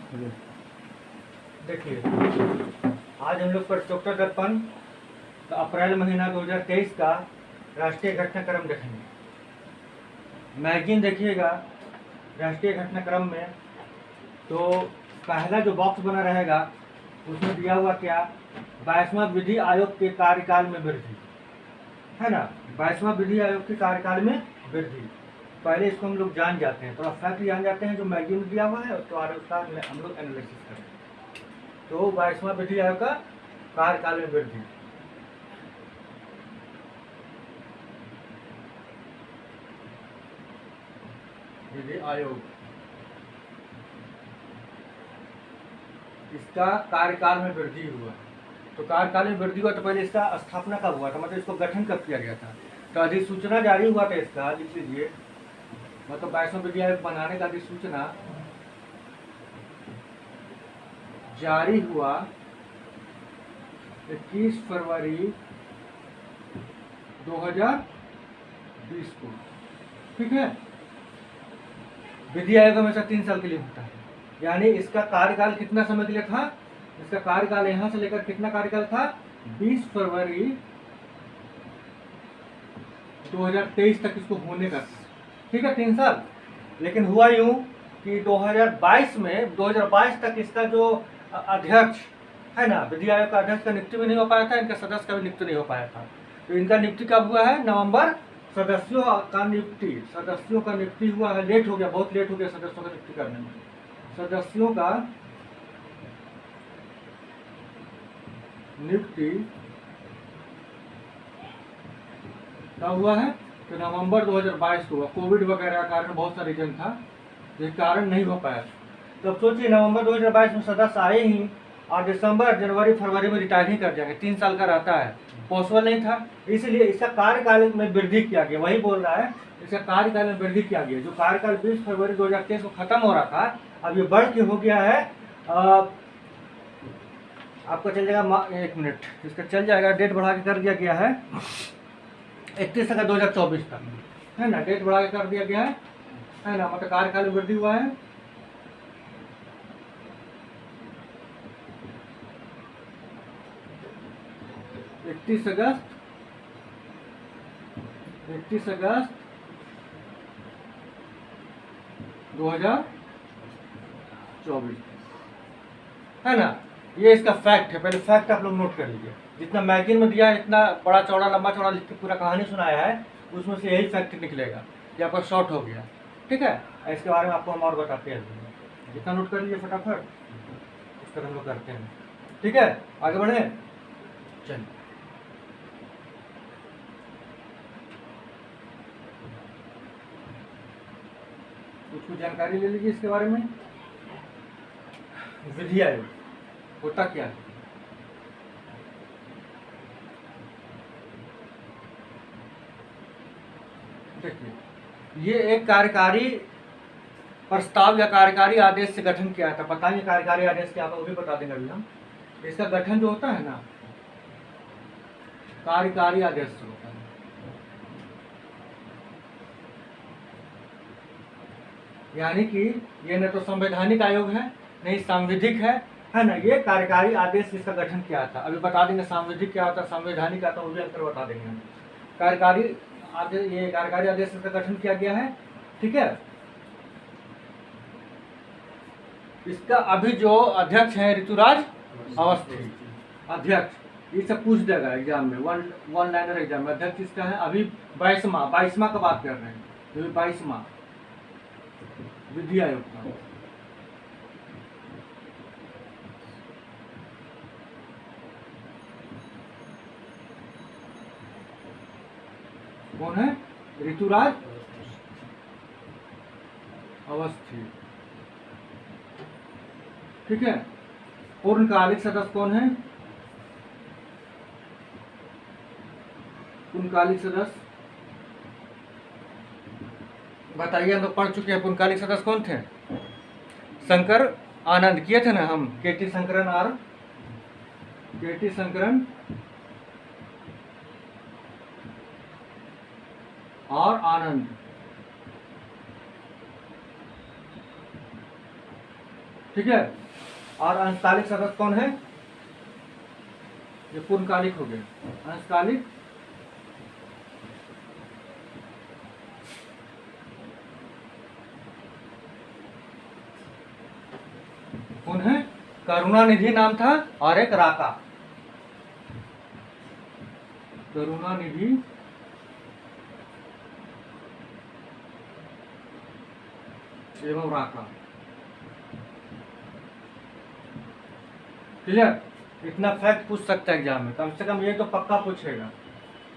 देखिए, आज हम लोग प्रश्नोत्तर दर्पण का अप्रैल महीना 2023 का राष्ट्रीय घटनाक्रम देखेंगे। मैगजीन देखिएगा राष्ट्रीय घटनाक्रम में, तो पहला जो बॉक्स बना रहेगा उसमें दिया हुआ क्या, 22वां विधि आयोग के कार्यकाल में वृद्धि, है ना। 22वां विधि आयोग के कार्यकाल में वृद्धि, पहले इसको हम लोग जान जाते हैं, थोड़ा फैक्ट जान जाते हैं जो मैगजीन में दिया हुआ है, तो उसका हम लोग एनालिसिस करें। तो 22वां विधि आयोग का कार्यकाल में वृद्धि, विधि आयोग इसका कार्यकाल में वृद्धि हुआ। तो कार्यकाल में वृद्धि हुआ तो पहले इसका स्थापना कब हुआ था, मतलब इसको गठन कब किया गया था। तो अधिसूचना जारी हुआ था इसका, लिख लीजिए, मतलब 22वां विधि आयोग बनाने का अधिसूचना जारी हुआ 21 फरवरी 2020 को, ठीक है। विधि आयोग हमेशा 3 साल के लिए होता है, यानी इसका कार्यकाल कितना समय के लिए था, इसका कार्यकाल यहां से लेकर कितना कार्यकाल था, 20 फरवरी 2023 तक इसको होने का, ठीक है, 3 साल। लेकिन हुआ यूं कि 2022 तक इसका जो अध्यक्ष है ना, विधि आयोग का अध्यक्ष का नियुक्ति भी नहीं हो पाया था, इनका सदस्य का भी नियुक्ति नहीं हो पाया था। तो इनका नियुक्ति कब हुआ है, नवंबर। सदस्यों का नियुक्ति हुआ है, लेट हो गया, बहुत लेट हो गया सदस्यों का नियुक्ति करने में। सदस्यों का नियुक्ति कब हुआ है, तो नवंबर 2022 को हुआ। कोविड वगैरह का कारण, बहुत सा रीजन था, जिस कारण नहीं हो पाया। तो अब सोचिए, नवंबर 2022 में सदस्य आए ही और दिसंबर, जनवरी, फरवरी में रिटायर ही कर जाएंगे, 3 साल का रहता है, पॉसिबल नहीं था। इसलिए इसका कार्यकाल में वृद्धि किया गया, वही बोल रहा है, इसका कार्यकाल में वृद्धि किया गया। जो कार्यकाल 20 फरवरी 2023 को खत्म हो रहा था, अब ये बढ़ के हो गया है, आपका चल जाएगा, 1 मिनट, इसका चल जाएगा, डेट बढ़ा के कर दिया गया है 31 अगस्त 2024 तक, है ना, डेट बढ़ा के कर दिया गया है ना, मतलब कार्यकाल में वृद्धि हुआ है। इकतीस अगस्त 2024, है ना। ये इसका फैक्ट है, पहले फैक्ट आप लोग नोट कर लीजिए। जितना मैगजीन में दिया है, इतना बड़ा चौड़ा लंबा चौड़ा लिख के पूरा कहानी सुनाया है, उसमें से यही फैक्ट निकलेगा कि आपका शॉर्ट हो गया, ठीक है। इसके बारे में आपको हम और बताते हैं, जितना नोट कर लीजिए फटाफट, इस तरह हम लोग करते हैं, ठीक है। आगे बढ़े, चलिए। कुछ जानकारी ले लीजिए इसके बारे में। विधि आयोग होता क्या है, देखिए, ये एक कार्यकारी प्रस्ताव या कार्यकारी आदेश से गठन किया था। बताइए कार्यकारी आदेश क्या, वो भी बता देंगे अभी हम। इसका गठन जो होता है ना, कार्यकारी आदेश से होता है, यानी कि ये न तो संवैधानिक आयोग है, नहीं सांविधिक है ना। ये कार्यकारी आदेश जिसका गठन किया था, अभी बता देंगे सांविधिक क्या होता है, संवैधानिक आता है, वो भी अंतर बता देंगे हम। कार्यकारी आदेश, ये कार्यकारी आदेश का गठन किया गया है, ठीक है। इसका अभी जो अध्यक्ष है ऋतुराज अवस्थी, अध्यक्ष, ये सब पूछ देगा एग्जाम में, वन लाइनर एग्जाम में। अध्यक्ष इसका है अभी 22वां का बात कर रहे हैं, अभी 22वां विधि आयोग का। कौन है, ऋतुराज अवस्थी, ठीक है। पूर्णकालिक सदस्य कौन है, पूर्णकालिक सदस्य बताइए, हम तो पढ़ चुके हैं। पूर्णकालिक सदस्य कौन थे, शंकर आनंद किए थे ना हम, केटी शंकरन और आनंद, ठीक है। और अंशकालिक सदस्य कौन है? ये पूर्णकालिक हो गए। अंशकालिक कौन है? करुणानिधि नाम था और एक राका। करुणानिधि एवं राका। क्लियर? इतना फैक्ट पूछ सकता है एग्जाम में, कम से कम ये तो पक्का पूछेगा।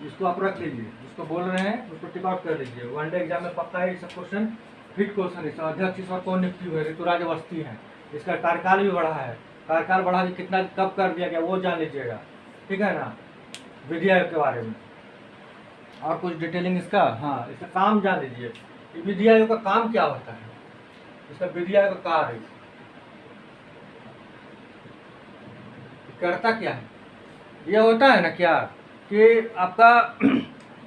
इसको आप रख लीजिए, जिसको बोल रहे हैं उसको टिक आउट कर लीजिए। वनडे एग्जाम में पक्का है सब क्वेश्चन। फिट क्वेश्चन है। अध्यक्ष ईश्वर कौन नियुक्ति हुए? ऋतुराज अवस्थी है। इसका कार्यकाल भी बढ़ा है। कार्यकाल बढ़ा के कितना कब कर दिया गया वो जान लीजिएगा, ठीक है ना। विधि आयोग के बारे में और कुछ डिटेलिंग इसका, हाँ इसका काम जान लीजिए। विधि आयोग का काम क्या होता है, इसका विधि आयोग का कार्य करता क्या है। ये होता है ना क्या कि आपका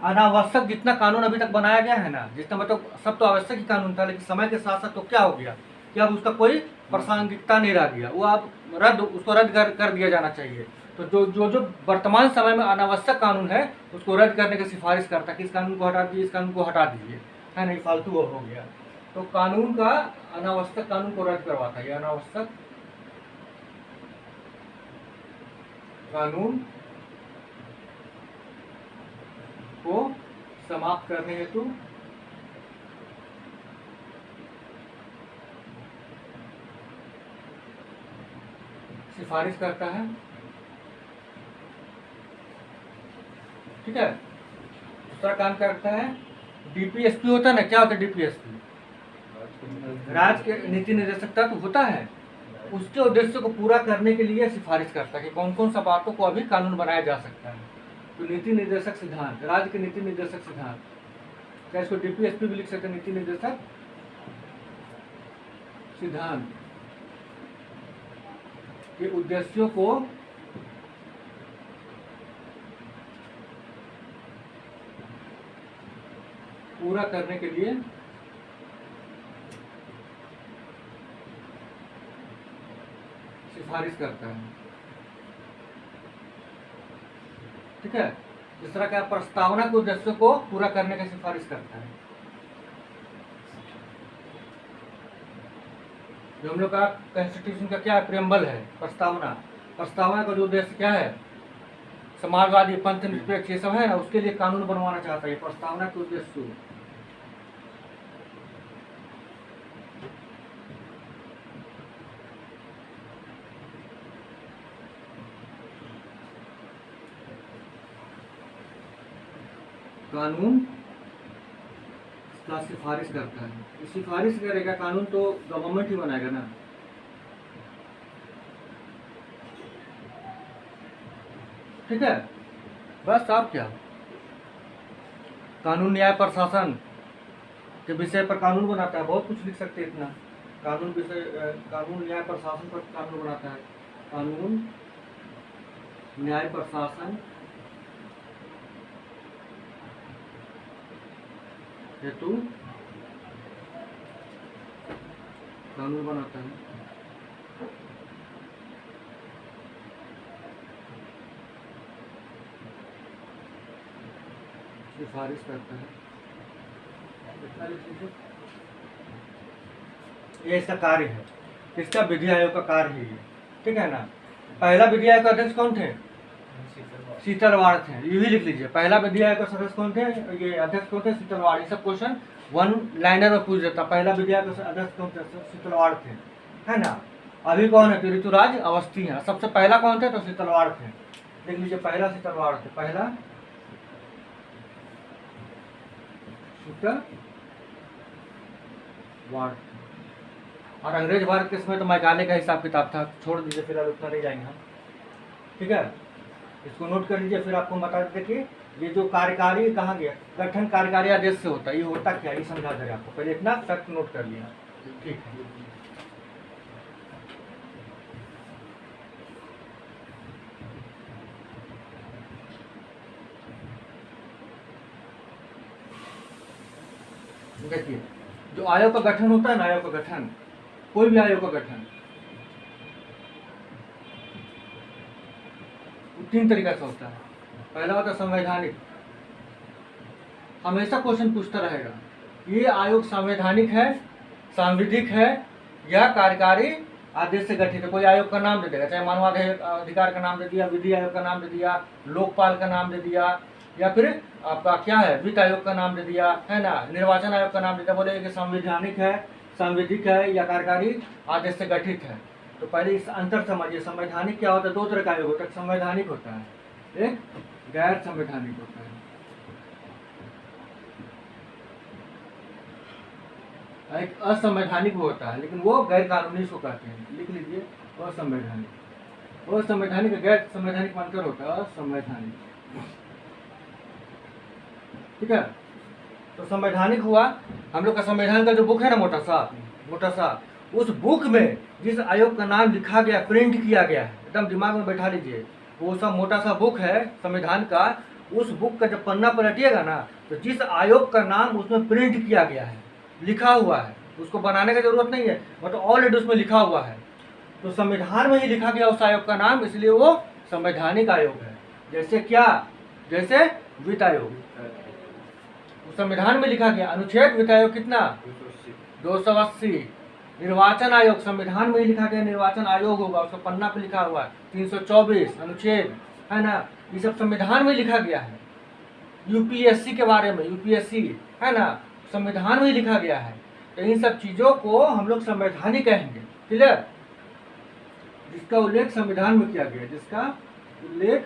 अनावश्यक जितना कानून अभी तक बनाया गया है ना, जितना मतलब सब तो आवश्यक ही कानून था, लेकिन समय के साथ साथ तो क्या हो गया कि अब उसका कोई प्रासंगिकता नहीं रह गया। वो आप उसको रद्द कर दिया जाना चाहिए। तो जो वर्तमान समय में अनावश्यक कानून है उसको रद्द करने की सिफारिश करता है कि इस कानून को हटा दीजिए, इस कानून को हटा दीजिए, है नहीं, फालतू वो हो गया। तो कानून का अनावश्यक कानून को रद्द करवाता है। ये अनावश्यक कानून को समाप्त करने हेतु सिफारिश करता है, ठीक है। दूसरा काम करता है डीपीएसपी होता है ना, क्या होता है डीपीएसपी? राज्य के नीति निर्देशक तत्व होता है, उसके उद्देश्य को पूरा करने के लिए सिफारिश करता है कि कौन कौन सा बातों को अभी कानून बनाया जा सकता है। तो नीति निर्देशक सिद्धांत, राज्य के नीति निर्देशक सिद्धांत, क्या इसको डीपीएसपी भी लिख सकते हैं, नीति निर्देशक सिद्धांत के उद्देश्यों को पूरा करने के लिए सिफारिश करता है, ठीक है। जिस तरह का प्रस्तावना के उद्देश्यों को पूरा करने की सिफारिश करता है। जो हम लोग का कॉन्स्टिट्यूशन का क्या है, प्रियम्बल है, प्रस्तावना। प्रस्तावना का जो उद्देश्य क्या है, समाजवादी, पंथ निरपेक्ष, ये सब है ना, उसके लिए कानून बनवाना चाहता है। प्रस्तावना के उद्देश्य कानून का सिफारिश करता है। सिफारिश करेगा कानून तो गवर्नमेंट ही बनाएगा ना, ठीक है। बस आप क्या कानून न्याय प्रशासन के विषय पर कानून बनाता है, बहुत कुछ लिख सकते हैं इतना। कानून विषय, कानून न्याय प्रशासन पर कानून बनाता है। कानून न्याय प्रशासन हेतु कानून बनाता है। सिफारिश करता है। ये इसका कार्य है, इसका विधि आयोग का कार्य है ये, ठीक है ना। पहला विधि आयोग का अध्यक्ष कौन थे? शीतलवाड़ थे, ये भी लिख लीजिए। पहला विधि आयोग का सदस्य कौन थे, ये अध्यक्ष कौन थे? शीतलवाड़। ये सब क्वेश्चन वन लाइनर में पूछ देता। पहला विधि आयोग का अध्यक्ष कौन थे? शीतलवाड़ थे, है ना। अभी कौन है? तो ऋतुराज अवस्थी है। सबसे पहला कौन थे? तो शीतलवाड़ थे। देख लीजिए, पहला शीतलवाड़ थे, पहला शीतलवाड़। और अंग्रेज भारत के समय तो मैकाले का हिसाब किताब था, छोड़ दीजिए, फिर अब उतना नहीं जाएंगे हम, ठीक है। इसको नोट कर लीजिए, फिर आपको बता देते कि ये जो कार्यकारी कहाँ गया, गठन कार्यकारी आदेश से होता है। ये होता क्या, ये समझा दे आपको, पहले इतना फैक्ट नोट कर लिया, ठीक है। देखिए, जो आयोग का गठन होता है ना, आयोग का गठन, कोई भी आयोग का गठन, तीन तरीका से होता है। पहला होता है संवैधानिक, हमेशा क्वेश्चन पूछता रहेगा ये आयोग संवैधानिक है, सांविधिक है या कार्यकारी आदेश से गठित है। कोई आयोग का नाम दे देगा, चाहे मानवाधिकार का नाम दे दिया, विधि आयोग का नाम दे दिया, लोकपाल का नाम दे दिया, या फिर आपका क्या है वित्त आयोग का नाम दे दिया, है ना, निर्वाचन आयोग का नाम दे दिया, बोले कि संवैधानिक है, सांविधिक है या कार्यकारी आदेश से गठित है। तो पहले इस अंतर समझिए, संवैधानिक क्या होता है, दो तरह का आयोग होता है, संवैधानिक होता है, एक गैर संवैधानिक होता है। एक असंवैधानिक होता है, लेकिन वो गैर कानूनी इसको कहते हैं, लिख लीजिए असंवैधानिक। असंवैधानिक गैर संवैधानिक मानकर होता है असंवैधानिक, ठीक है। तो संवैधानिक हुआ हम लोग का संविधान का जो बुक है ना, मोटा सा उस बुक में जिस आयोग का नाम लिखा गया, प्रिंट किया गया है, एकदम दिमाग में बैठा लीजिए, वो सब मोटा सा बुक है संविधान का। उस बुक का जब पन्ना पलटिएगा ना, तो जिस आयोग का नाम उसमें प्रिंट किया गया है, लिखा हुआ है, उसको बनाने की जरूरत नहीं है, मतलब ऑलरेडी उसमें लिखा हुआ है, तो संविधान में ही लिखा गया उस आयोग का नाम, इसलिए वो संवैधानिक आयोग है। जैसे क्या, जैसे वित्त आयोग, संविधान में लिखा गया अनुच्छेद, वित्त आयोग कितना 280। निर्वाचन आयोग संविधान में ही लिखा गया निर्वाचन आयोग होगा, उसका पन्ना पे लिखा हुआ है 324 अनुच्छेद, है ना, ये सब संविधान में लिखा गया है। यूपीएससी के बारे में, यूपीएससी है ना, संविधान में ही लिखा गया है। तो इन सब चीजों को हम लोग संवैधानिक कहेंगे, क्लियर, जिसका उल्लेख संविधान में किया गया, जिसका उल्लेख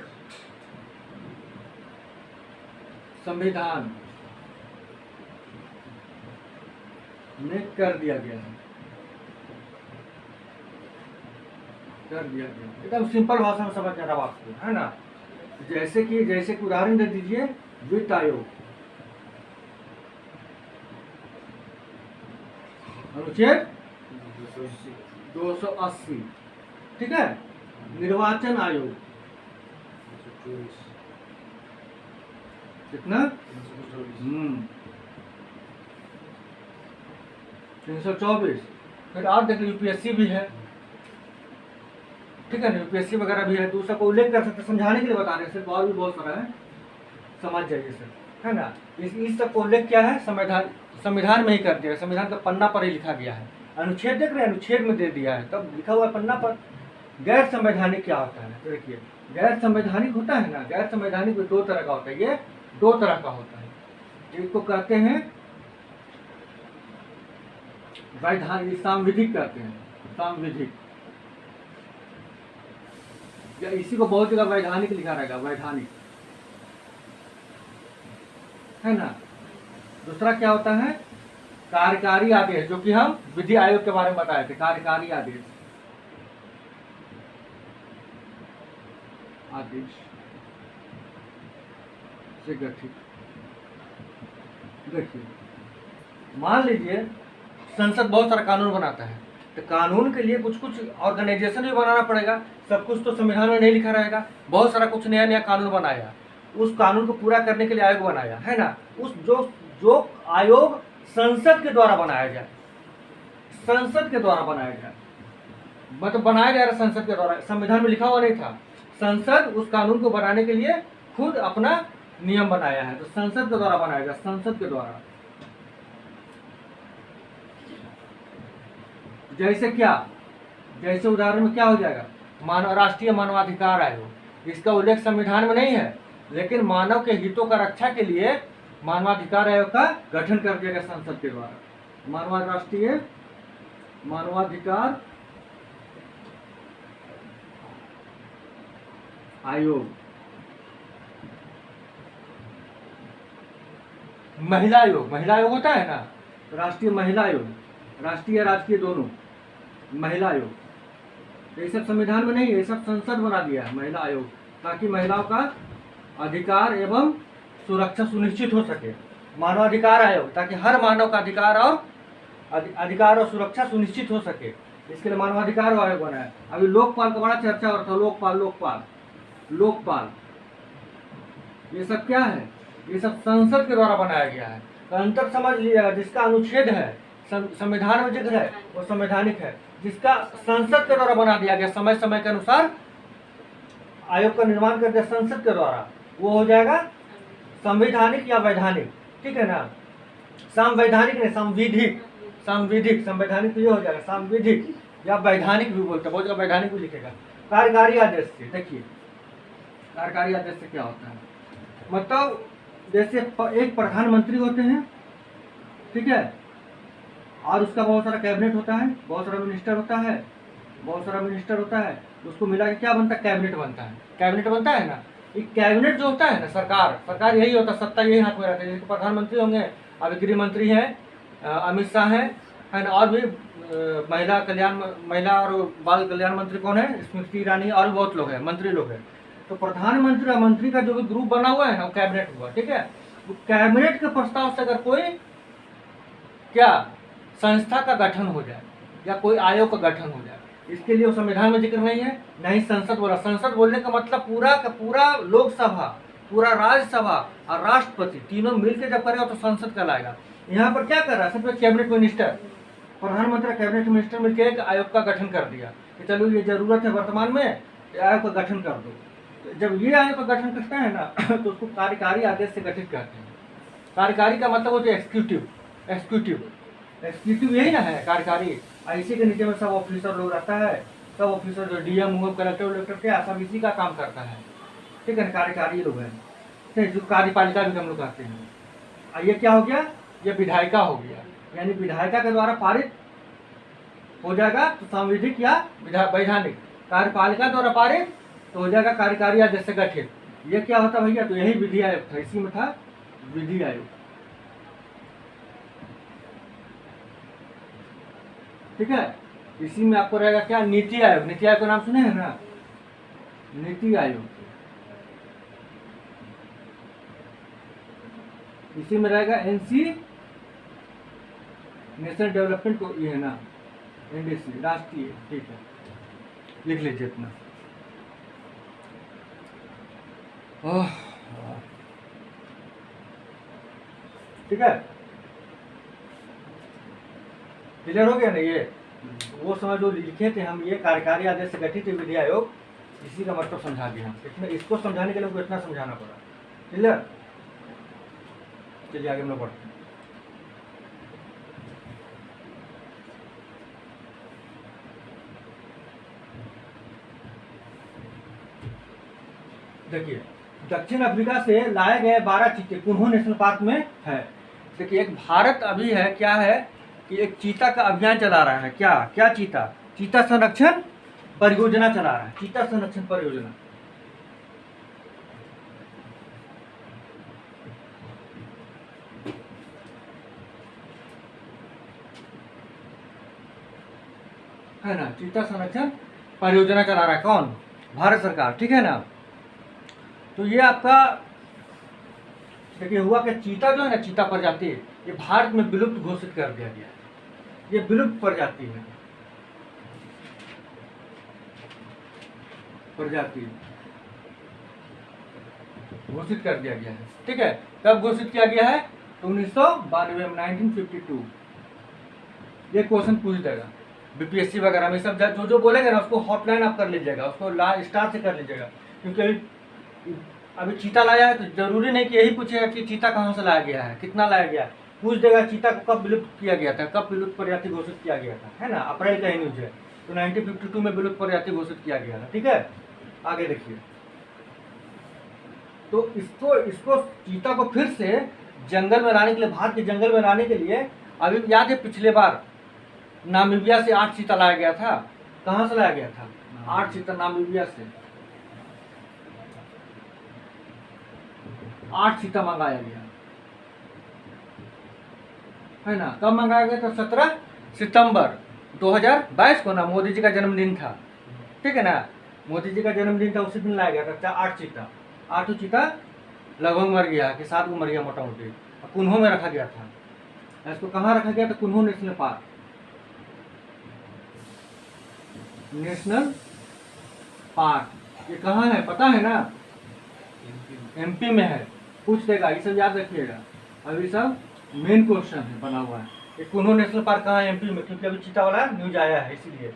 संविधान में कर दिया गया है, एकदम सिंपल भाषा में समझ जाना बात को, है ना। जैसे कि उदाहरण दे दीजिए, वित्त आयोग अनुच्छेद 280, ठीक है। निर्वाचन आयोग कितना 324। फिर आप देख लीजिए यूपीएससी भी है, ठीक है ना, यूपीएससी वगैरह भी है, तो उसका उल्लेख कर सकते, समझाने के लिए बता रहे हैं, सिर्फ और भी बहुत सारा है, समझ जाइए सर, है ना। इस सब का उल्लेख क्या है, संविधान में ही कर दिया, संविधान का पन्ना पर ही लिखा गया है। अनुच्छेद देख रहे हैं, अनुच्छेद में दे दिया है, तब लिखा हुआ है पन्ना पर। गैर संवैधानिक क्या होता है, तो देखिए गैर संवैधानिक होता है ना, गैर संवैधानिक में दो तरह का होता है, ये दो तरह का होता है। एक को कहते हैं वैधानिक, सांविधिक कहते हैं, सांविधिक, या इसी को बहुत जगह वैधानिक लिखा रहेगा, वैधानिक, है ना। दूसरा क्या होता है, कार्यकारी आदेश, जो कि हम विधि आयोग के बारे में बताए थे, कार्यकारी आदेश, आदेश से गठित। देखिए मान लीजिए संसद बहुत सारा कानून बनाता है, तो कानून के लिए कुछ कुछ ऑर्गेनाइजेशन भी बनाना पड़ेगा, सब कुछ तो संविधान में नहीं लिखा रहेगा। बहुत सारा कुछ नया नया कानून बनाया, उस कानून को पूरा करने के लिए आयोग बनाया, है ना। उस जो आयोग संसद के द्वारा बनाया जाए, संसद के द्वारा बनाया जाए, मतलब बनाया जा रहा संसद के द्वारा, संविधान में लिखा हुआ नहीं था। संसद उस कानून को बनाने के लिए खुद अपना नियम बनाया है, तो संसद के द्वारा बनाया जाए, संसद के द्वारा। जैसे क्या, जैसे उदाहरण में क्या हो जाएगा, राष्ट्रीय मानवाधिकार आयोग, इसका उल्लेख संविधान में नहीं है, लेकिन मानव के हितों का रक्षा के लिए मानवाधिकार आयोग का गठन कर दिया गया संसद के द्वारा। राष्ट्रीय मानवाधिकार आयोग। महिला आयोग, महिला आयोग होता है ना, राष्ट्रीय महिला आयोग, राष्ट्रीय राजकीय दोनों, महिला आयोग, तो ये सब संविधान में नहीं है, ये सब संसद बना दिया है महिला आयोग, ताकि महिलाओं का अधिकार एवं सुरक्षा सुनिश्चित हो सके। मानवाधिकार आयोग, ताकि हर मानव का अधिकार और सुरक्षा सुनिश्चित हो सके, इसके लिए मानवाधिकार आयोग बना है। अभी लोकपाल का बड़ा चर्चा हो रहा था, लोकपाल, ये सब क्या है, ये सब संसद के द्वारा बनाया गया है। तो अंतर समझ लीजिएगा, जिसका अनुच्छेद है संविधान में जिक्र है वो संवैधानिक है, जिसका संसद के द्वारा बना दिया गया समय समय के अनुसार आयोग का निर्माण कर दिया संसद के द्वारा, वो हो जाएगा संवैधानिक या वैधानिक, ठीक है ना। संवैधानिक नहीं, संविधिक, संविधिक, संवैधानिक तो ये हो जाएगा संविधिक या वैधानिक भी बोलते हैं, बहुत जगह वैधानिक भी लिखेगा। कार्यकारी आदेश से, देखिए कार्यकारी आदेश से क्या होता है, मतलब जैसे एक प्रधानमंत्री होते हैं, ठीक है, और उसका बहुत सारा कैबिनेट होता है, बहुत सारा मिनिस्टर होता है, बहुत सारा मिनिस्टर होता है, उसको मिला के क्या बनता है, कैबिनेट बनता है। कैबिनेट बनता है ना, ये कैबिनेट जो होता है ना, सरकार यही होता है, सत्ता यही हाथ में रहता है। जैसे प्रधानमंत्री होंगे, अभी गृह मंत्री हैं अमित शाह है ना, और भी महिला और बाल कल्याण मंत्री कौन है, स्मृति ईरानी, और भी बहुत लोग हैं, मंत्री लोग हैं। तो प्रधानमंत्री और मंत्री का जो भी ग्रुप बना हुआ है ना, वो कैबिनेट हुआ, ठीक है। तो कैबिनेट के प्रस्ताव से अगर कोई क्या संस्था का गठन हो जाए या कोई आयोग का गठन हो जाए, इसके लिए वो संविधान में जिक्र नहीं है, नहीं संसद बोला। संसद बोलने का मतलब पूरा का पूरा लोकसभा, पूरा राज्यसभा और राष्ट्रपति तीनों मिलकर जब करेगा तो संसद कहलाएगा। यहाँ पर क्या कर रहा है, सिर्फ कैबिनेट मिनिस्टर, प्रधानमंत्री कैबिनेट मिनिस्टर मिलकर एक आयोग का गठन कर दिया कि चलो ये जरूरत है वर्तमान में, आयोग का गठन कर दो। तो जब ये आयोग का गठन करता है ना तो उसको कार्यकारी आदेश से गठित करते हैं। कार्यकारी का मतलब होता है एक्सिक्यूटिव, एक्सिक्यूटिव यही ना है कार्यकारी। इसी के नीचे में सब ऑफिसर लोग रहता है, सब ऑफिसर जो डीएम हुआ, कलेक्टर क्या, सब इसी का काम करता है, ठीक है ना। कार्यकारी लोग हैं, जो कार्यपालिका भी हम लोग कहते हैं। ये क्या हो गया, ये विधायिका हो गया, यानी विधायिका के द्वारा पारित हो जाएगा तो संविधिक या वैधानिक, कार्यपालिका द्वारा पारित तो हो जाएगा कार्यकारी आदेश से गठित। ये क्या होता भैया, तो यही विधि आयोग था, इसी में था विधि आयोग, ठीक है। इसी में आपको रहेगा क्या, नीति आयोग। नीति आयोग का नाम सुने हैं ना, नीति आयोग। इसी में रहेगा एनसी, नेशनल डेवलपमेंट को, ये है ना एनडीसी, राष्ट्रीय, ठीक है, लिख लीजिए इतना। ठीक है, क्लियर हो गया ना। ये वो समय जो लिखे थे हम, ये कार्यकारी आदेश से गठित विधि आयोग, इसी का मतलब समझा दिया हम। इसमें इसको समझाने के लिए हमको इतना समझाना पड़ा, क्लियर। चलिए आगे हम लोग बढ़ते हैं। देखिए, दक्षिण अफ्रीका से लाए गए 12 चीते कुन्हो नेशनल पार्क में है। देखिए, एक भारत अभी है, क्या है कि एक चीता का अभियान चला रहा है। क्या क्या चीता संरक्षण परियोजना चला रहा है, चीता संरक्षण परियोजना। है ना, चीता संरक्षण परियोजना चला रहा है कौन, भारत सरकार, ठीक है ना। तो ये आपका देखिए हुआ कि चीता जो है ना, चीता प्रजाति, ये भारत में विलुप्त घोषित कर दिया गया, ये विलुप्त प्रजाति है, प्रजाति घोषित कर दिया गया है, ठीक है। कब घोषित किया गया है, तो 1992 में, 1952। ये क्वेश्चन पूछ देगा बीपीएससी वगैरह में, सब जो बोलेगा ना उसको हॉटलाइन आप कर लीजिएगा, उसको स्टार से कर लीजिएगा, क्योंकि अभी चीता लाया है तो जरूरी नहीं कि यही पूछेगा कि चीता कहाँ से लाया गया है, कितना लाया गया है, पूछ देगा चीता को कब विलुप्त किया गया था, कब विलुप्त प्रजाति घोषित किया गया था, है ना। अप्रैल का ही न्यूज है, तो 1952 में विलुप्त प्रजाति घोषित किया गया था, ठीक है। आगे देखिए, तो इसको चीता को फिर से जंगल में लाने के लिए, भारत के जंगल में लाने के लिए, अभी याद है पिछले बार नामीबिया से 8 चीता लाया गया था। कहाँ से लाया गया था, 8 चीता नामीबिया से, 8 चीता मंगाया गया, है ना। कब मंगाया गया था, 17 सितंबर 2022 को ना, मोदी जी का जन्मदिन था, ठीक है ना। मोदी जी का जन्मदिन था, उसी दिन लाया गया था 8 चीता। 8 चीता लगभग मर गया, कि 7 को मर गया मोटा मोटी, कुन्हो में रखा गया था। इसको कहाँ रखा गया था, कुन्हो नेशनल पार्क, नेशनल पार्क। ये कहाँ है पता है ना, एमपी में है, पूछ देगा, ये सब याद रखिएगा। अभी सब मेन क्वेश्चन है बना हुआ है। ये कुन्हो नेशनल पार्क कहाँ है, एमपी में, क्योंकि अभी चीता वाला न्यूज आया है, इसीलिए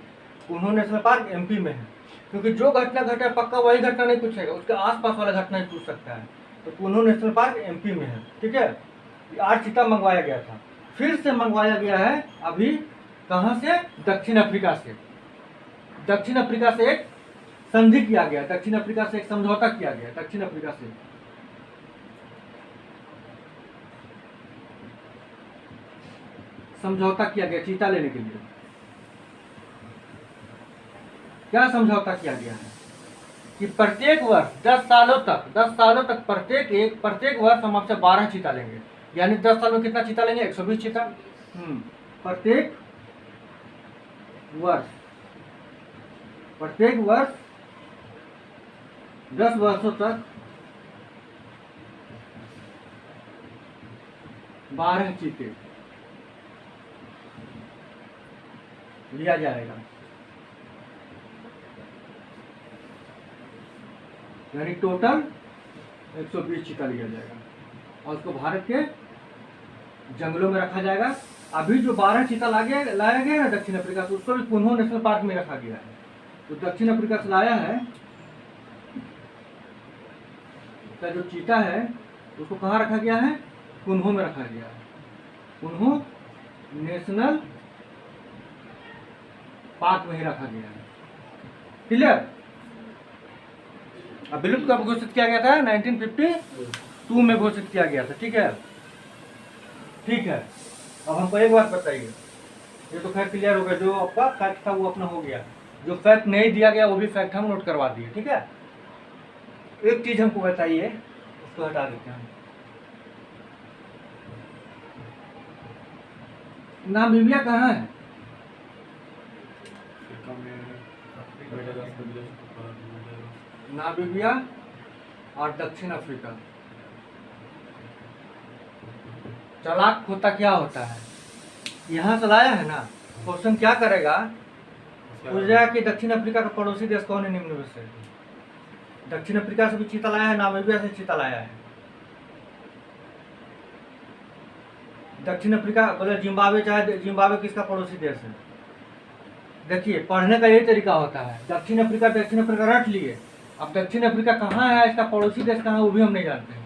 कुन्हो नेशनल पार्क एमपी में है। क्योंकि जो घटना घटा है पक्का वही घटना नहीं पूछेगा, उसके आसपास वाला घटना ही पूछ सकता है। तो कुन्नू नेशनल पार्क एमपी में है, ठीक है। 8 चीता मंगवाया गया था, फिर से मंगवाया गया है अभी। कहाँ से? दक्षिण अफ्रीका से। दक्षिण अफ्रीका से एक संधि किया गया, दक्षिण अफ्रीका से एक समझौता किया गया, दक्षिण अफ्रीका से समझौता किया गया चीता लेने के लिए। क्या समझौता किया गया है कि प्रत्येक वर्ष 10 सालों तक प्रत्येक वर्ष हम आपसे 12 चीता लेंगे। यानी 10 साल में कितना चीता लेंगे? 120 चीता। प्रत्येक वर्ष 10 वर्षों तक 12 चीते लिया जाएगा। यानी टोटल 120 चीता लिया जाएगा और उसको भारत के जंगलों में रखा जाएगा। अभी जो 12 चीता लाया गया ना दक्षिण अफ्रीका से, उसको भी कुन्नू नेशनल पार्क में रखा गया है। तो दक्षिण अफ्रीका से लाया है का जो चीता है उसको कहाँ रखा गया है? कुन्नू में रखा गया है, कुन्नू नेशनल पार्क में ही रखा गया है। क्लियर? अब विलुप्त कब घोषित किया गया था? 1952 में घोषित किया गया था। ठीक है, ठीक है। अब हमको एक बात बताइए, ये तो खैर क्लियर हो गया, जो आपका फैक्ट था वो अपना हो गया, जो फैक्ट नहीं दिया गया वो भी फैक्ट हम नोट करवा दिए। ठीक है, एक चीज हमको बताइए, उसको हटा देते हैं। नामीबिया कहाँ है? नामीबिया और दक्षिण अफ्रीका। चालाक होता क्या होता है, यहाँ से लाया है ना, क्वेश्चन क्या करेगा, पूछ जाएगा कि दक्षिण अफ्रीका का पड़ोसी देश कौन है निम्न में से। दक्षिण अफ्रीका से भी चीता लाया है, नामीबिया से चीता लाया है। दक्षिण अफ्रीका बोले जिम्बाब्वे, चाहे जिम्बाब्वे किसका पड़ोसी देश है? देखिए, पढ़ने का यही तरीका होता है। दक्षिण अफ्रीका रट लिए, अब दक्षिण अफ्रीका कहाँ है, इसका पड़ोसी देश कहाँ है वो भी हम नहीं जानते हैं।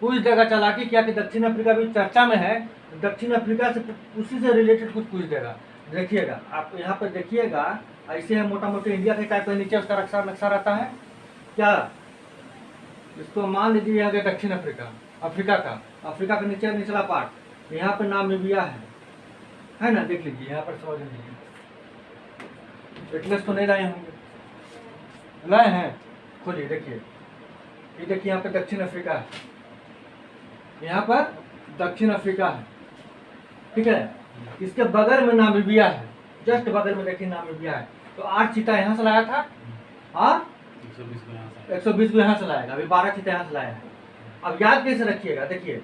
पूछ देगा, चालाकी किया कि दक्षिण अफ्रीका भी चर्चा में है, दक्षिण अफ्रीका से उसी से रिलेटेड कुछ पूछ देगा। देखिएगा, आप यहाँ पर देखिएगा, ऐसे है मोटा मोटा इंडिया के टाइप का, नीचे उसका नक्शा रहता है क्या। इसको मान लीजिए यहाँ गया दक्षिण अफ्रीका, अफ्रीका का नीचे निचला पार्ट, यहाँ पर नामीबिया है ना, देख लीजिए यहाँ पर, समझ लीजिए। एटलस तो नहीं लाए होंगे, लाए हैं, खोलिए देखिए, ये देखिए यहाँ पे दक्षिण अफ्रीका है, यहाँ पर दक्षिण अफ्रीका है, ठीक है। इसके बगल में नामीबिया है, जस्ट बगल में देखिए नामीबिया है। तो 8 चीता यहाँ से लाया था और 120 को यहाँ से लाएगा, अभी 12 चीता यहाँ से लाया है। अब याद कैसे रखिएगा, देखिए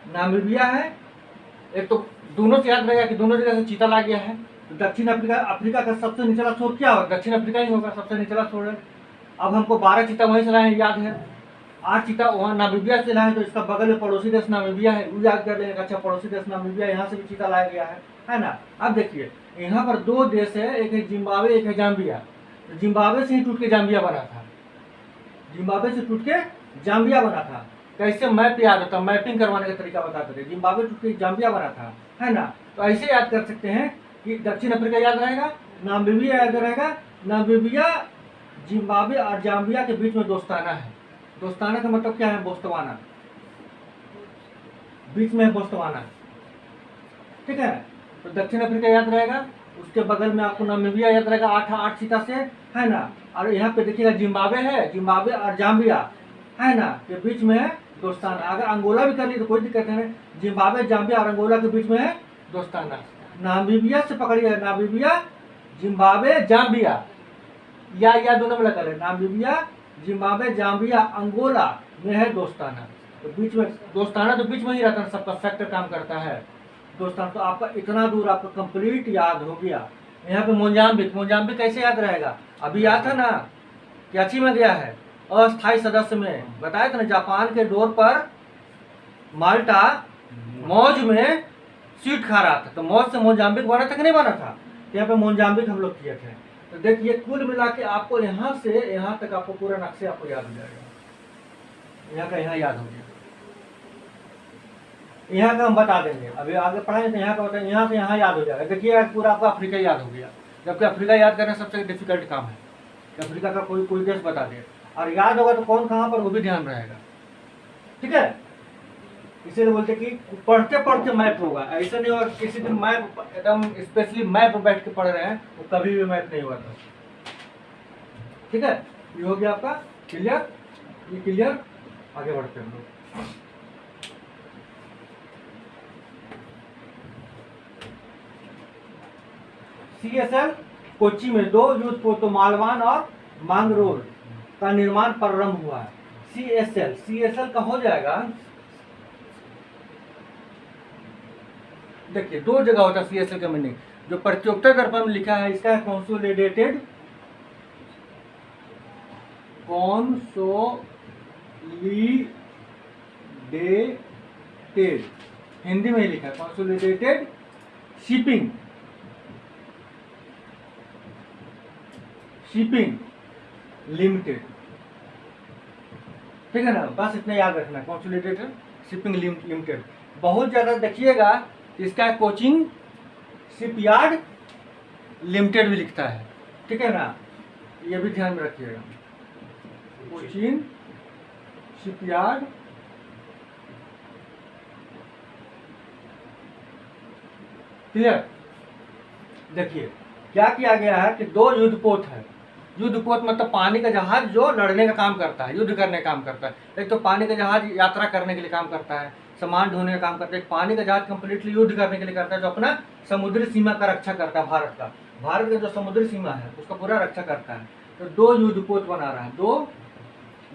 नामीबिया है, एक तो दोनों से याद रहेगा कि दोनों जगह से चीता ला गया है। तो दक्षिण अफ्रीका का सबसे निचला छोर क्या होगा? दक्षिण अफ्रीका ही होगा, सबसे निचला छोर है। अब हमको 12 चीता वहीं से लाए हैं, याद है। 8 चीता वहाँ नामीबिया से लाए, तो इसका बगल में पड़ोसी देश नामीबिया है, वो याद कर लेंगे। अच्छा, पड़ोसी देश नामीबिया, यहाँ से भी चीता लाया गया है ना। अब देखिए, यहाँ पर 2 देश है, एक है जिम्बाब्वे, एक है जाम्बिया। जिम्बाब्वे से ही टूट के जाम्बिया बना था, जिम्बाब्वे से टूट के जाम्बिया बना था। कैसे मैप याद होता, मैपिंग करवाने का तरीका बताते थे। जिम्बाब्वे टूट के जाम्बिया बना था, है ना। तो ऐसे याद कर सकते हैं कि दक्षिण अफ्रीका याद रहेगा, नामीबिया याद रहेगा। नामीबिया, जिम्बाब्वे और जाम्बिया के बीच में दोस्ताना है। दोस्ताना का मतलब क्या है? बोस्टवाना, बीच में है बोस्टवाना, ठीक है। तो दक्षिण अफ्रीका याद रहेगा, उसके बगल में आपको नामीबिया याद रहेगा, 8 चीता से, है ना। और यहाँ पे देखिएगा जिम्बाब्वे है, जिम्बाब्वे और जाम्बिया, है ना, के बीच में है दोस्ताना। अगर अंगोला भी कर ली तो कोई दिक्कत नहीं, जिम्बाब्वे, जाम्बिया और अंगोला के बीच में है दोस्ताना। नामीबिया से पकड़िए, नामीबिया, जिम्बाब्वे, जाम्बिया, या दोनों में लगा है, नामीबिया, जिम्बाब्वे, जाम्बिया, अंगोला में है दोस्ताना। तो बीच में दोस्ताना, तो बीच में ही रहता है, सबका फैक्टर काम करता है दोस्ताना। तो आपका इतना दूर आपको कंप्लीट याद हो गया। यहाँ पे मोजाम्बिक कैसे याद रहेगा? अभी याद था ना, कराची में गया है, अस्थायी सदस्य में बताया था ना, जापान के डोर पर माल्टा मौज में सीट खा रहा था, तो मौज से मोजाम्बिक बना था कि नहीं बना था? यहाँ पे मोजाम्बिक हम लोग किए थे। तो देखिए कुल मिला के आपको यहाँ से यहाँ तक आपको पूरा नक्शे आपको याद हो जाएगा। यहाँ का यहाँ याद हो गया, यहाँ का हम बता देंगे, अभी आगे पढ़ाएंगे तो यहाँ का बताएंगे, यहाँ से यहाँ याद हो जाएगा। देखिए पूरा आपका अफ्रीका याद हो गया, जबकि अफ्रीका याद करना सबसे डिफिकल्ट काम है। अफ्रीका का कोई देश बता दे और याद होगा तो कौन कहाँ पर वो भी ध्यान रहेगा, ठीक है। इसीलिए बोलते कि पढ़ते पढ़ते मैप होगा, ऐसा नहीं होगा किसी दिन मैप एकदम स्पेशली मैप बैठ के पढ़ रहे हैं वो कभी भी मैप नहीं हुआ था, ठीक है। ये हो गया आपका क्लियर, ये क्लियर। आगे बढ़ते हैं हम लोग। CSL कोच्चि में 2 युद्ध पोतों मालवान और मांगरोल का निर्माण प्रारंभ हुआ है। CSL का हो जाएगा, देखिए 2 जगह होता है CSL का मीनिंग, जो प्रतियोगिता दर्पण में लिखा है इसका कंसोलिडेटेड हिंदी में ही लिखा है कंसोलिडेटेड शिपिंग लिमिटेड, ठीक है ना। बस इतना याद रखना, कंसोलिडेटेड शिपिंग लिमिटेड। बहुत ज़्यादा देखिएगा इसका कोचिंग शिपयार्ड लिमिटेड भी लिखता है, ठीक है ना, ये भी ध्यान में रखिएगा। Coaching shipyard clear. देखिए क्या किया गया है कि 2 युद्धपोत है। युद्धपोत मतलब पानी का जहाज जो लड़ने का काम करता है, युद्ध करने का काम करता है। एक तो पानी का जहाज यात्रा करने के लिए काम करता है, सामान ढोने का काम करता है। पानी का जहाज कंप्लीटली युद्ध करने के लिए करता है, जो अपना समुद्री सीमा का रक्षा करता है। भारत का जो समुद्री सीमा है उसका पूरा रक्षा करता है। तो 2 युद्धपोत बना रहा है, 2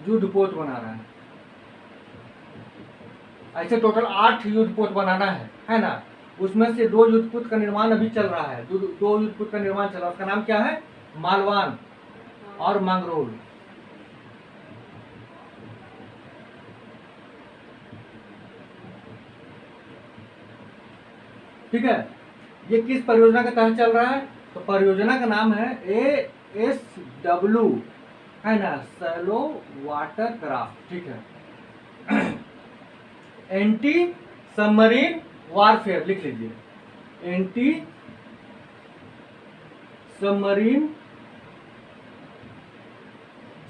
युद्धपोत बना रहा है। ऐसे टोटल 8 युद्धपोत बनाना है ना। उसमें से 2 युद्धपोत का निर्माण अभी चल रहा है, 2 युद्धपोत का निर्माण चल रहा है। उसका नाम क्या है? मालवान और मांगरोल। ठीक है, ये किस परियोजना के तहत चल रहा है? तो परियोजना का नाम है ASW, है ना, शैलो वाटर क्राफ्ट। ठीक है, एंटी सबमरीन वारफेयर लिख लीजिए, एंटी सबमरीन,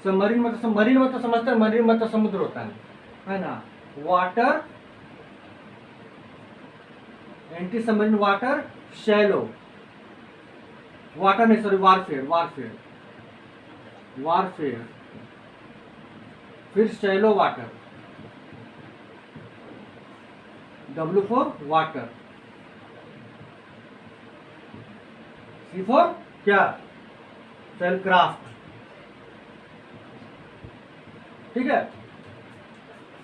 सबमरीन मतलब समझते हैं, मरीन मतलब समुद्र होता है ना। Water, anti submarine water, shallow water नहीं, सॉरी, वारफेयर, फिर shallow water, W for water, C for क्या? सेलक्राफ्ट। ठीक है,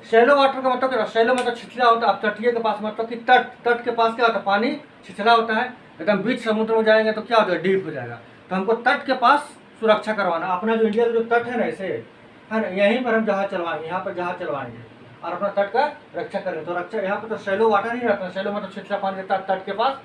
शैलो वाटर का मतलब क्या? शैलो मतलब छिछला होता है, तटीय के पास मतलब कि तट के पास क्या होता है? पानी छिछला होता है। एकदम बीच समुद्र में जाएंगे तो क्या होता है? डीप हो जाएगा। तो हमको तट के पास सुरक्षा करवाना। अपना जो इंडिया का जो तट है ना, ऐसे है ना, यहीं पर हम जहाज चलवाएंगे, यहाँ पर जहाज चलवाएंगे और अपना तट का रक्षा करेंगे। तो रक्षा यहाँ पर तो शैलो वाटर नहीं रहता, शैलो मतलब छिछला पानी रहता है तट के पास।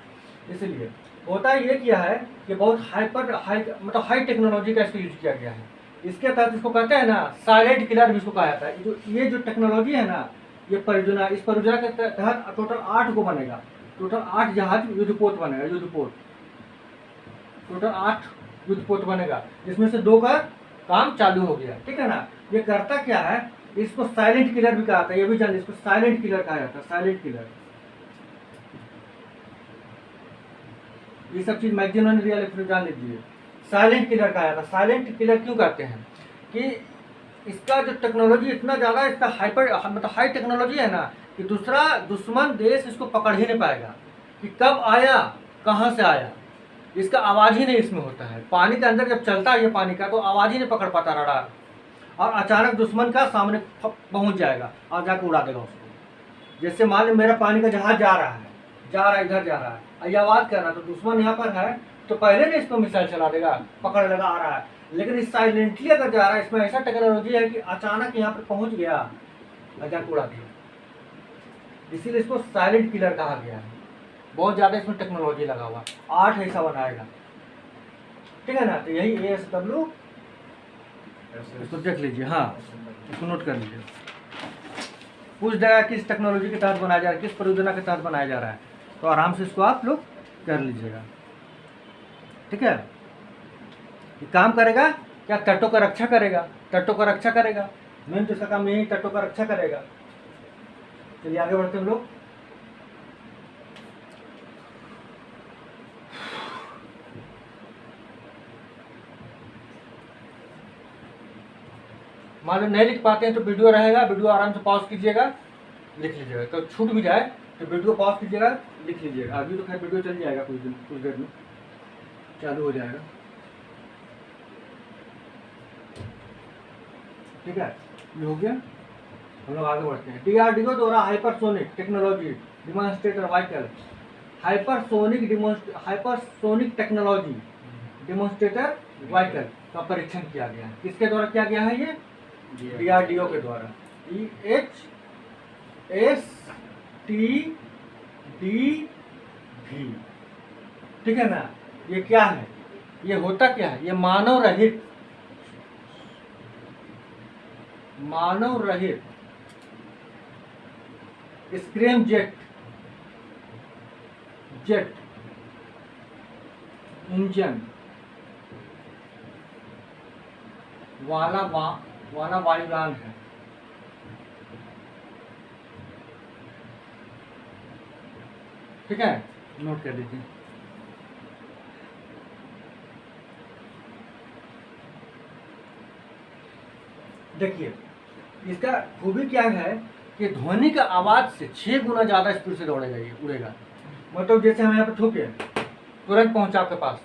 इसीलिए होता ये किया है कि बहुत हाई टेक्नोलॉजी का इसको यूज किया गया है। इसके तहत इसको कहते हैं ना साइलेंट किलर भी इसको कहा जाता है। ये जो टेक्नोलॉजी है ना, ये परियोजना, इस परियोजना के तहत टोटल 8 को बनेगा, टोटल 8 जहाज युद्धपोत बनेगा, टोटल 8 युद्धपोत बनेगा, जिसमें से 2 का काम चालू हो गया। ठीक है ना। ये करता क्या है? इसको साइलेंट किलर भी कहा जाता है, ये भी जान, इसको साइलेंट किलर कहा जाता है, साइलेंट किलर। ये सब चीज मैगजीन और रियल जान लीजिए, साइलेंट किलर कहा जाता है। साइलेंट किलर क्यों कहते हैं? कि इसका जो टेक्नोलॉजी इतना ज़्यादा, इसका मतलब हाई टेक्नोलॉजी है ना, कि दूसरा दुश्मन देश इसको पकड़ ही नहीं पाएगा कि कब आया, कहाँ से आया। इसका आवाज़ ही नहीं इसमें होता है। पानी के अंदर जब चलता है ये पानी का, तो आवाज़ ही नहीं पकड़ पाता रडार, और अचानक दुश्मन का सामने पहुँच जाएगा और जाकर उड़ा देगा उसको। जैसे मान लो मेरा पानी का जहाज जा रहा है, इधर जा रहा है, ये आवाज़ कर रहा है, तो दुश्मन यहाँ पर है तो पहले नहीं इसको मिसाइल चला देगा, पकड़ लेगा, आ रहा है। लेकिन इस साइलेंटली अगर जा रहा है, इसमें ऐसा टेक्नोलॉजी है कि अचानक यहाँ पर पहुँच गया, अचानक उड़ा दिया। इसीलिए इसको साइलेंट किलर कहा गया है। बहुत ज़्यादा इसमें टेक्नोलॉजी लगा हुआ। 8 ऐसा बनाएगा। ठीक है ना। तो यही ASW, इसको देख लीजिए, हाँ इसको नोट कर लीजिए। पूछ देगा किस टेक्नोलॉजी के तहत बनाया जा रहा है, किस परियोजना के तहत बनाया जा रहा है, तो आराम से इसको आप लोग कर लीजिएगा। ठीक है, ये काम करेगा क्या, तटों का रक्षा करेगा, तटों का रक्षा करेगा, मेन तो इसका काम यही तटों का रक्षा करेगा। चलिए आगे बढ़ते हैं हम लोग। मान लो नहीं लिख पाते हैं तो वीडियो रहेगा, वीडियो आराम से पॉज कीजिएगा, लिख लीजिएगा। तो छूट भी जाए तो वीडियो पॉज कीजिएगा, लिख लीजिएगा। अभी तो खैर वीडियो चल जाएगा, कुछ देर में चालू हो जाएगा। ठीक है, ये हो गया। हम लोग आगे बढ़ते हैं। DRDO द्वारा hypersonic technology demonstrator vehicle, hypersonic technology demonstrator vehicle का परीक्षण किया गया है। किसके द्वारा किया गया है? ये DRDO के द्वारा। EHTDV, ठीक है ना। ये क्या है, ये होता क्या है, ये मानव रहित स्क्रैम जेट इंजन वाला वायुयान है। ठीक है, नोट कर लीजिए। देखिए इसका खूबी क्या है कि ध्वनि का आवाज से 6 गुना ज्यादा स्पीड से दौड़ेगा, ये उड़ेगा। मतलब जैसे हम यहाँ पे ठोके तुरंत पहुंचा आपके पास,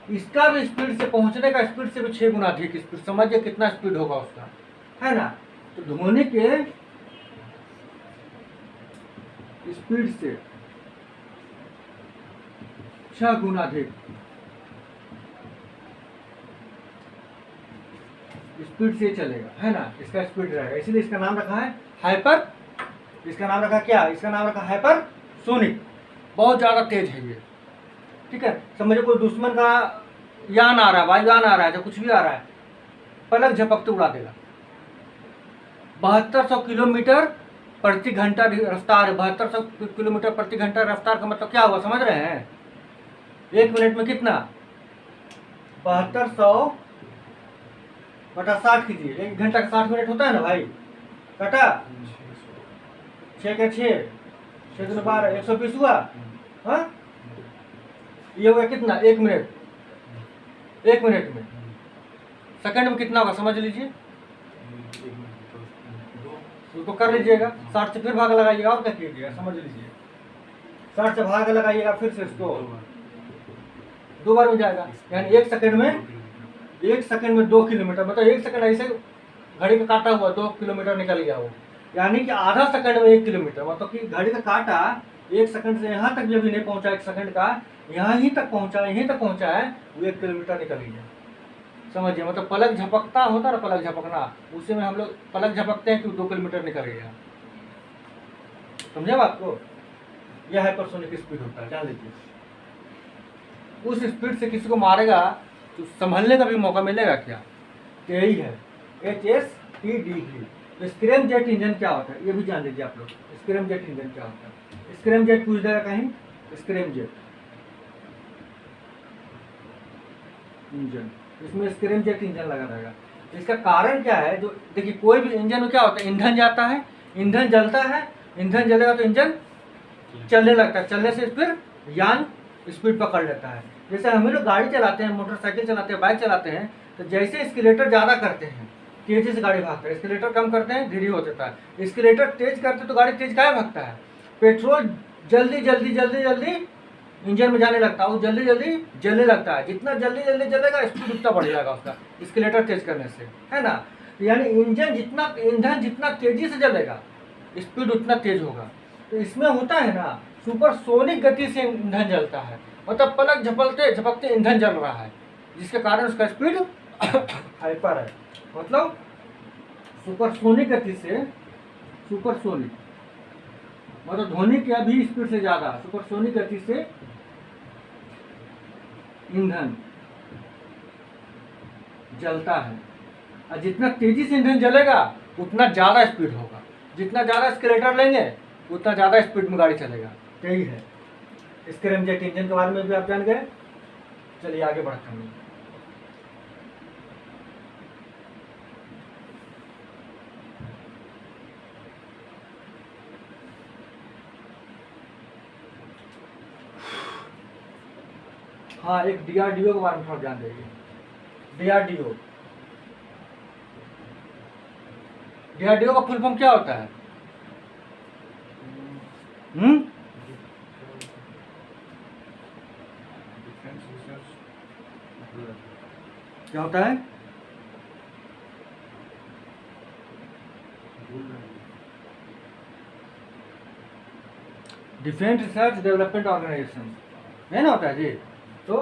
इसका भी स्पीड से पहुंचने का स्पीड से भी 6 गुना अधिक स्पीड। समझिए कितना स्पीड होगा उसका, है ना। तो ध्वनि के स्पीड से 6 गुना अधिक स्पीड से चलेगा, है ना। इसका स्पीड रहेगा, इसलिए इसका नाम रखा है हाइपर। इसका नाम रखा क्या? इसका नाम रखा हाइपर सोनिक। बहुत ज्यादा तेज है ये। ठीक है, समझो कोई दुश्मन का यान आ रहा है, वायुयान आ रहा है, जो कुछ भी आ रहा है, पलक झपकते उड़ा देगा। 7200 किलोमीटर प्रति घंटा रफ्तार है। 7200 किलोमीटर प्रति घंटा रफ्तार का मतलब क्या हुआ, समझ रहे हैं? 1 मिनट में कितना? 7200 बटा 60 कीजिए। 1 घंटा का 60 मिनट होता है ना भाई, कटा 6 का 6, 6 दूनी 12, 120 हुआ। हाँ, ये हुआ कितना? 1 मिनट। 1 मिनट में सेकंड में कितना होगा समझ लीजिए, उसको कर लीजिएगा। 60 से फिर भाग लगाइएगा और क्या कीजिएगा, समझ लीजिए। 60 से भाग लगाइएगा, फिर से इसको 2 बार हो जाएगा। यानी 1 सेकंड में 2 किलोमीटर, मतलब 1 सेकंड ऐसे घड़ी का काटा हुआ 2 किलोमीटर निकल गया वो। यानी कि आधा सेकंड में 1 किलोमीटर, मतलब कि घड़ी का काटा 1 सेकंड से यहाँ तक जब भी नहीं पहुंचा, 1 सेकंड का यहीं तक पहुंचा है, वो 1 किलोमीटर निकल गया। समझिए, मतलब पलक झपकता होता ना, पलक झपकना, उसी में हम लोग पलक झपकते हैं कि 2 किलोमीटर निकल गया। समझे बात को? यह हाइपरसोनिक स्पीड होता है, जान लीजिए। उस स्पीड से किसी को मारेगा तो संभलने का भी मौका मिलेगा क्या? तो यही है HSTDV। तो स्क्रैम जेट इंजन क्या होता है ये भी जान लीजिए आप लोग। स्क्रैम जेट इंजन क्या होता है? स्क्रैम जेट पूछ देगा कहीं, स्क्रैम जेट इंजन, इसमें स्क्रैम जेट इंजन लगा रहेगा। इसका कारण क्या है? जो देखिए कोई भी इंजन में क्या होता है, ईंधन जाता है, ईंधन जलता है, ईंधन जलेगा तो इंजन चलने लगता है, चलने से फिर यान स्पीड पकड़ लेता है। जैसे हम लोग गाड़ी चलाते हैं, मोटरसाइकिल चलाते हैं, बाइक चलाते हैं, तो जैसे स्केलेटर ज़्यादा करते हैं तेजी से गाड़ी भागता है, स्केलेटर कम करते हैं धीरे हो जाता है। स्केलेटर तेज करते तो गाड़ी तेज काहे भागता है? पेट्रोल जल्दी जल्दी जल्दी जल्दी इंजन में जाने लगता है, वो जल्दी जल्दी जलने लगता है। जितना जल्दी जल्दी जलेगा स्पीड उतना बढ़ जाएगा उसका, स्केलेटर तेज करने से, है ना। यानी ईंधन जितना तेजी से जलेगा स्पीड उतना तेज होगा। तो इसमें होता है ना, सुपरसोनिक गति से ईंधन जलता है, मतलब पलक झपकते ईंधन जल रहा है, जिसके कारण उसका स्पीड हाइपर है। मतलब सुपरसोनिक गति से, सुपरसोनिक मतलब ध्वनि के अभी स्पीड से ज्यादा सुपरसोनिक गति से ईंधन जलता है। और जितना तेजी से इंजन जलेगा उतना ज़्यादा स्पीड होगा, जितना ज़्यादा स्केलेटर लेंगे उतना ज़्यादा स्पीड में गाड़ी चलेगा। यही है स्क्रैमजेट इंजन के बारे में भी आप जान गए। चलिए आगे बढ़ते हैं। हाँ, एक डीआरडीओ के बारे में थोड़ा ध्यान देंगे। डीआरडीओ, डीआरडीओ का फुल फॉर्म क्या होता है? क्या होता है? डिफेंस रिसर्च डेवलपमेंट ऑर्गेनाइजेशन है ना, होता है जी। तो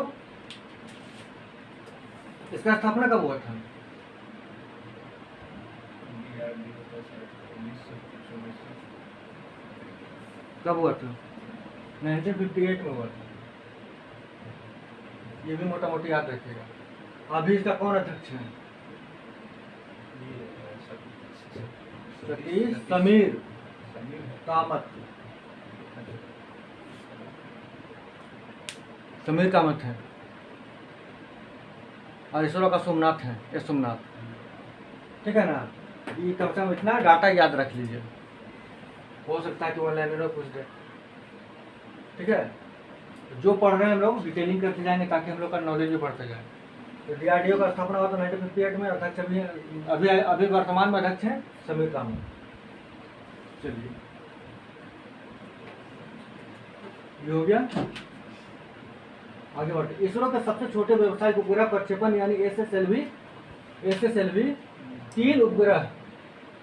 इसका स्थापना कब हुआ था? कब हुआ था? 1958 में हुआ था। ये भी मोटा मोटी याद रखिएगा। अभी इसका कौन अध्यक्ष है? सतीश समीर कामत। समीर कामत है। और इसरो का सोमनाथ है, ये सोमनाथ। ठीक है ना, ये कम से कम इतना डाटा याद रख लीजिए, हो सकता है कि ऑनलाइन में पूछ दे। ठीक है, जो पढ़ रहे हैं हम लोग डिटेलिंग करते जाएंगे ताकि हम लोग का नॉलेज भी बढ़ता जाए। तो डीआरडीओ का स्थापना हुआ था 1958 में। अध्यक्ष अभी अभी वर्तमान में अध्यक्ष हैं समीर कामत। चलिए ये हो गया, आगे बढ़ते। इसरो के सबसे छोटे व्यावसायिक उपग्रह प्रक्षेपण यानी एसएसएलवी 3 उपग्रह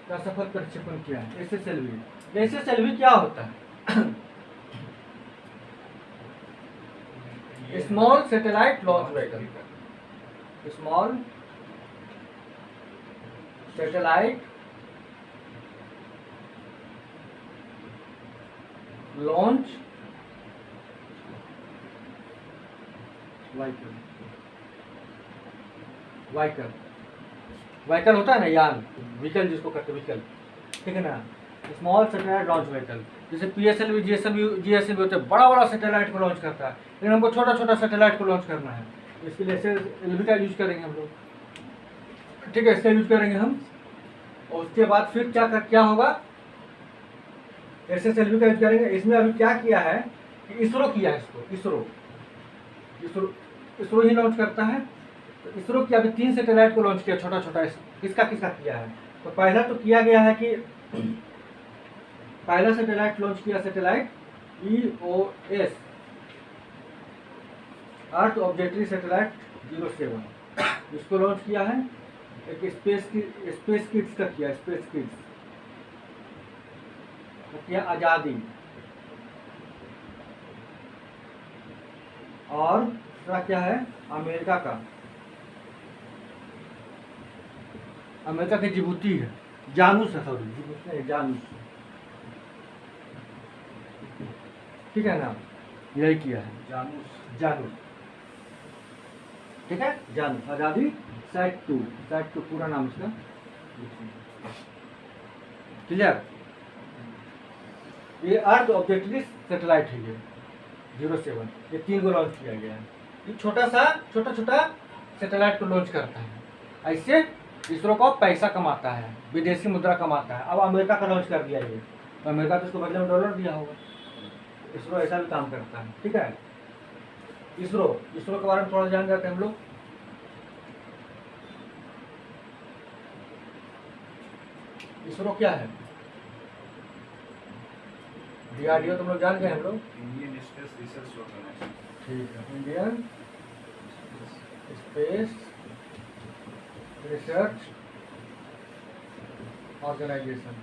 का सफल प्रक्षेपण किया है। एसएसएलवी क्या होता है? Small satellite launch vehicle. Small satellite launch vehicle होता है ना, यान, व्हीकल जिसको कहते हैं व्हीकल। ठीक है ना, स्मॉल सैटेलाइट लॉन्च व्हीकल। जैसे पीएसएलवी जीएसएलवी होते हैं, बड़ा बड़ा सैटेलाइट को लॉन्च करता है, लेकिन हमको छोटा छोटा सैटेलाइट को लॉन्च करना है। इसके लिए एसएसएलवी का यूज करेंगे हम लोग। ठीक है, इसका यूज करेंगे हम। और उसके बाद फिर क्या होगा? एसएसएलवी का यूज करेंगे। इसमें अभी क्या किया है कि इसरो किया है, इसको इसरो ही लॉन्च करता है। तो इसरो की अभी 3 सैटेलाइट को लॉन्च किया, छोटा छोटा। किसका किया है? तो पहला तो किया गया है कि पहला सैटेलाइट लॉन्च किया, सैटेलाइट EOS, अर्थ ऑब्जर्वेटरी सैटेलाइट 07, इसको लॉन्च किया है। एक स्पेस किड्स का किया, स्पेस किड्स किया, आज़ादी। और दूसरा क्या है? अमेरिका की जिबूती है, जानूस है, सॉरी जिबूती नहीं, जानूस। ठीक है ना, यही किया है, जानूस। ठीक है, जानूस। आज़ादी सैट 2 पूरा नाम इसका। क्लियर? ये अर्थ ऑब्जर्वेटरी सैटेलाइट है, ये 07, ये 3 को लॉन्च किया गया है। ये छोटा छोटा सैटेलाइट को लॉन्च करता है। ऐसे इसरो को पैसा कमाता है, विदेशी मुद्रा कमाता है। अब अमेरिका का लॉन्च कर दिया ये, तो अमेरिका तो इसको बदले में डॉलर दिया होगा। इसरो ऐसा भी काम करता है। ठीक है, इसरो के बारे में थोड़ा जान जाते हैं हम लोग। इसरो क्या है? डीआरडीओ तुम लोग जान गए हम लोग। Indian Space Research Organisation. ठीक है, Indian Space Research Organisation.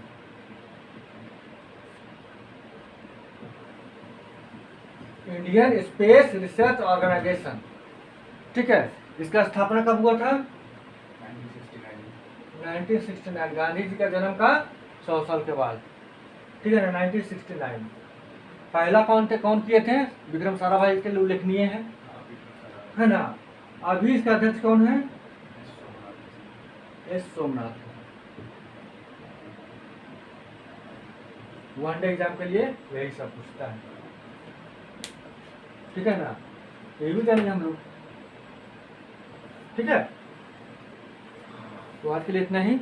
Indian Space Research Organisation. ठीक है, इसका स्थापना कब हुआ था? 1969, गांधी जी का जन्म का 100 साल के बाद। ठीक है ना, 1969। पहला कौन किए थे? विक्रम साराभाई के लिए उल्लेखनीय है ना। अभी इसका अध्यक्ष कौन है? एस सोमनाथ। वनडे एग्जाम के लिए यही सब पूछता है, ठीक है ना। ये भी जानेंगे हम लोग, ठीक है। तो आज के लिए इतना ही।